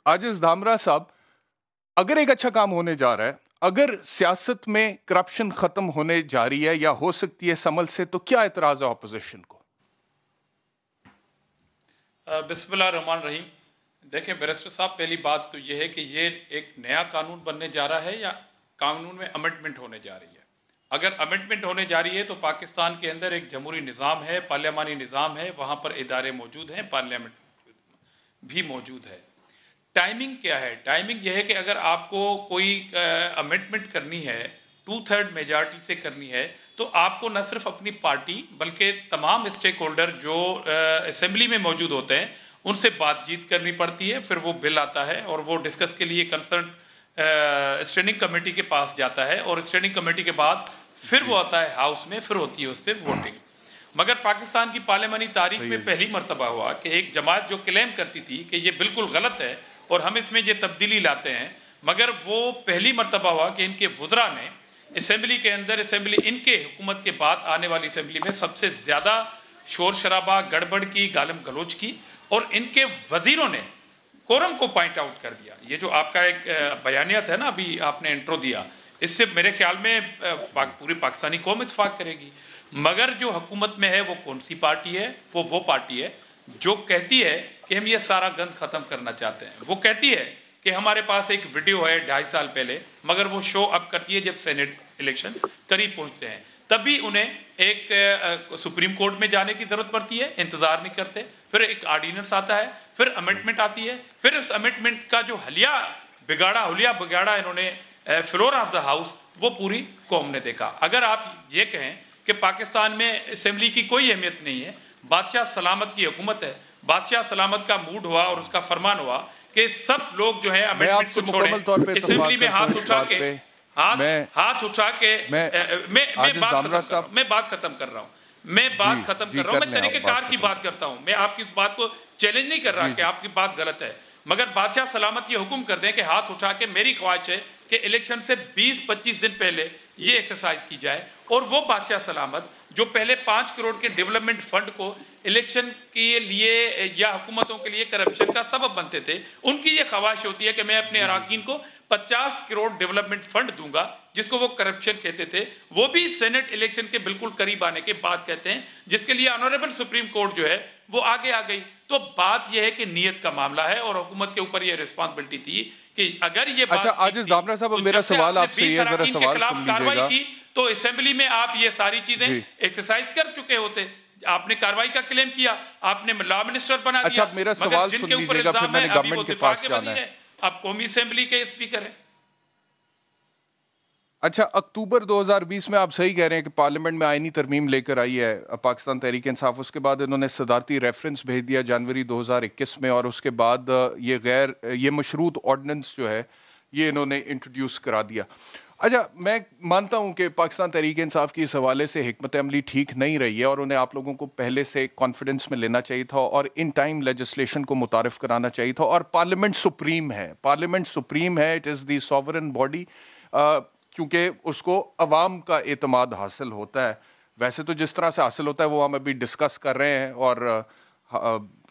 आजिज धामरा साहब, अगर एक अच्छा काम होने जा रहा है, अगर सियासत में करप्शन खत्म होने जा रही है या हो सकती है समल से, तो क्या एतराज है ऑपोजिशन को? बिस्मिल्लाह रहमान रहीम। देखें बैरिस्टर साहब, पहली बात तो यह है कि ये एक नया कानून बनने जा रहा है या कानून में अमेंडमेंट होने जा रही है। अगर अमेंडमेंट होने जा रही है तो पाकिस्तान के अंदर एक जमहूरी निज़ाम है, पार्लियामानी निज़ाम है, वहाँ पर इदारे मौजूद हैं, पार्लियामेंट भी मौजूद है। टाइमिंग क्या है? टाइमिंग यह है कि अगर आपको कोई अमेंडमेंट करनी है, 2/3 मेजॉरिटी से करनी है, तो आपको न सिर्फ अपनी पार्टी बल्कि तमाम स्टेक होल्डर जो असेंबली में मौजूद होते हैं उनसे बातचीत करनी पड़ती है। फिर वो बिल आता है और वो डिस्कस के लिए कंसर्न स्टैंडिंग कमेटी के पास जाता है और स्टैंडिंग कमेटी के बाद फिर वो आता है हाउस में, फिर होती है उस पर वोटिंग। मगर पाकिस्तान की पार्लियामानी तारीख में पहली मरतबा हुआ कि एक जमात जो क्लेम करती थी कि ये बिल्कुल गलत है और हम इसमें ये तब्दीली लाते हैं, मगर वो पहली मरतबा हुआ कि इनके वुज़रा ने असेंबली के अंदर, असेंबली इनके हुकूमत के बाद आने वाली असेंबली में सबसे ज़्यादा शोर शराबा, गड़बड़ की, गालम गलोच की और इनके वजीरों ने कोरम को पॉइंट आउट कर दिया। ये जो आपका एक बयानियत है ना, अभी आपने इंट्रो दिया, इससे मेरे ख्याल में पूरी पाकिस्तानी कौम इत्तेफाक करेगी। मगर जो हुकूमत में है वो कौन सी पार्टी है? वो पार्टी है जो कहती है कि हम ये सारा गंद ख़त्म करना चाहते हैं। वो कहती है कि हमारे पास एक वीडियो है 2.5 साल पहले, मगर वो शो अप करती है जब सेनेट इलेक्शन करीब पहुंचते हैं, तभी उन्हें एक सुप्रीम कोर्ट में जाने की ज़रूरत पड़ती है, इंतज़ार नहीं करते। फिर एक आर्डीनेंस आता है, फिर अमेंडमेंट आती है, फिर उस अमेंडमेंट का जो हुलिया बिगाड़ा इन्होंने फ्लोर ऑफ द हाउस, वो पूरी कौम ने देखा। अगर आप ये कहें कि पाकिस्तान में असेंबली की कोई अहमियत नहीं है, बादशाह सलामत की हुकूमत है, बादशाह सलामत का मूड हुआ और उसका फरमान हुआ कि सब लोग जो है अमेंडमेंट को छोड़ें, असेंबली में हाथ उठा के मैं बात खत्म कर रहा हूँ। मैं तरीक़ेकार की बात करता हूँ। मैं आपकी बात को चैलेंज नहीं कर रहा कि आपकी बात गलत है, मगर बादशाह सलामत ये हुक्म कर दें कि हाथ उठा के मेरी ख्वाहिश है कि इलेक्शन से 20-25 दिन पहले ये एक्सरसाइज की जाए और वो बादशाह सलामत जो पहले 5 करोड़ के डेवलपमेंट फंड को इलेक्शन के लिए या हुकूमतों के लिए करप्शन का सबब बनते थे, उनकी ये ख्वाहिश होती है कि मैं अपने अराकीन को 50 करोड़ डेवलपमेंट फंड दूंगा, जिसको वो करप्शन कहते थे, वो भी सेनेट इलेक्शन के बिल्कुल करीब आने के बाद कहते हैं, जिसके लिए ऑनरेबल सुप्रीम कोर्ट जो है वो आगे आ गई। तो बात यह है कि नीयत का मामला है और हुकूमत के ऊपर ये रिस्पॉन्सिबिलिटी थी कि अगर ये अच्छा आजिज धामरा साहब, मेरा सवाल आपसे ये जरा सवाल सुन लीजिएगा, तो असेंबली में आप ये सारी चीजें एक्सरसाइज कर चुके होते, आपने कार्रवाई का क्लेम किया, आपने लॉ मिनिस्टर बना दिया। अच्छा मेरा सवाल सुन लीजिएगा, फिर मैंने गवर्नमेंट के पास जाना है। आप कौमी असेंबली के स्पीकर हैं। अच्छा, अक्टूबर 2020 में आप सही कह रहे हैं कि पार्लियामेंट में आईनी तरमीम लेकर आई है पाकिस्तान तहरीक इंसाफ, उसके बाद इन्होंने सदारती रेफरेंस भेज दिया जनवरी 2021 में, और उसके बाद ये मशरूत ऑर्डिनेंस जो है ये इन्होंने इंट्रोड्यूस करा दिया। अच्छा, मैं मानता हूं कि पाकिस्तान तहरीक इंसाफ की इस हवाले से हिकमत अमली ठीक नहीं रही है और उन्हें आप लोगों को पहले से कॉन्फिडेंस में लेना चाहिए था और इन टाइम लेजिस्लेशन को मुतारिफ कराना चाहिए था। और पार्लियामेंट सुप्रीम है, it is the sovereign body, क्योंकि उसको अवाम का एतमाद हासिल होता है। वैसे तो जिस तरह से हासिल होता है वो हम अभी डिस्कस कर रहे हैं और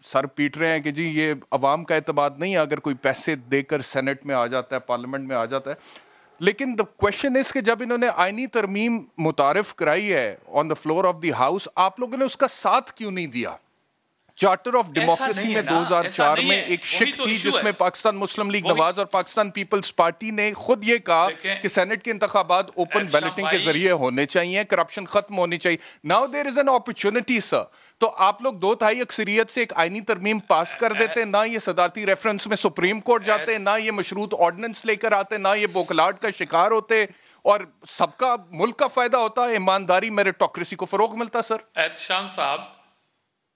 सर पीट रहे हैं कि जी ये अवाम का एतमाद नहीं है अगर कोई पैसे देकर सेनेट में आ जाता है, पार्लियामेंट में आ जाता है। लेकिन द क्वेश्चन इज कि जब इन्होंने आईनी तरमीम मुतारिफ कराई है on the floor of the house, आप लोगों ने उसका साथ क्यों नहीं दिया? चार्टर ऑफ डेमोक्रेसी में 2004 में एक शिक थी जिसमें पाकिस्तान मुस्लिम लीग नवाज और पाकिस्तान पीपल्स पार्टी ने खुद ये कहा कि सेनेट के इंतखाबात ओपन बैलेटिंग के जरिए होने चाहिए, करप्शन खत्म होनी चाहिए। Now there is an opportunity sir, तो आप लोग 2/3 अक्सरियत से एक आईनी तरमीम पास कर देते, ना ये सदारती रेफरेंस में सुप्रीम कोर्ट जाते, ना ये मशरूत ऑर्डिनेंस लेकर आते, ना ये बोखलाहट का शिकार होते, और सबका मुल्क का फायदा होता है, ईमानदारी मेरिटोक्रेसी को फरोग मिलता। सर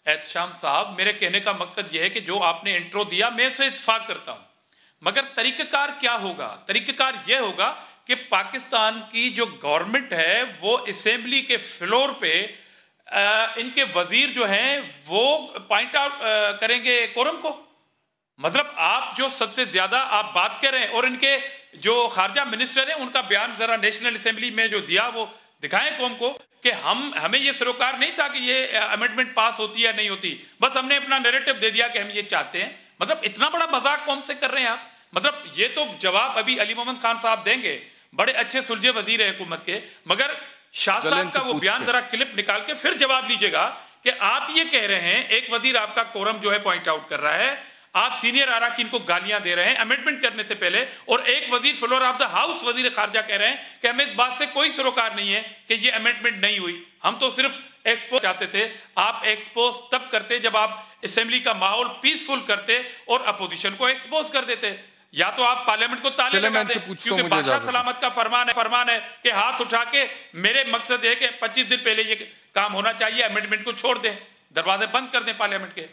एहतशाम साहब, मेरे कहने का मकसद यह है कि जो आपने इंट्रो दिया मैं उससे इत्तेफाक करता हूं, मगर तरीक़ाकार क्या होगा? तरीक़ाकार यह होगा कि पाकिस्तान की जो गवर्नमेंट है वो असेंबली के फ्लोर पे इनके वजीर जो हैं वो पॉइंट आउट करेंगे कोरम को। मतलब आप जो सबसे ज्यादा आप बात कर रहे हैं और इनके जो खारजा मिनिस्टर हैं उनका बयान जरा नेशनल असेंबली में जो दिया वो दिखाएं कौम को कि हमें ये सरोकार नहीं था कि ये अमेंडमेंट पास होती या नहीं होती, बस हमने अपना नैरेटिव दे दिया कि हम ये चाहते हैं। मतलब इतना बड़ा मजाक कौन से कर रहे हैं आप? मतलब ये तो जवाब अभी अली मोहम्मद खान साहब देंगे, बड़े अच्छे सुलझे वजीर है हुकूमत के, मगर शाह साहब का वो बयान जरा क्लिप निकाल के फिर जवाब लीजिएगा कि आप ये कह रहे हैं, एक वजीर आपका कोरम जो है पॉइंट आउट कर रहा है, आप सीनियर अराकीन को गालियां दे रहे हैं अमेंडमेंट करने से पहले, और एक वजीर फ्लोर ऑफ द हाउस वजीर खारजा कह रहे हैं कि हमें इस बात से कोई सरोकार नहीं है कि ये अमेंडमेंट नहीं हुई, हम तो सिर्फ एक्सपोज चाहते थे। आप एक्सपोज तब करते जब आप असेंबली का माहौल पीसफुल करते और अपोजिशन को एक्सपोज कर देते, या तो आप पार्लियामेंट को ताले लगा दें, क्योंकि बादशाह सलामत का फरमान है कि हाथ उठा के मेरे मकसद है कि 25 दिन पहले ये काम होना चाहिए, अमेंडमेंट को छोड़ दें, दरवाजे बंद कर दें पार्लियामेंट के।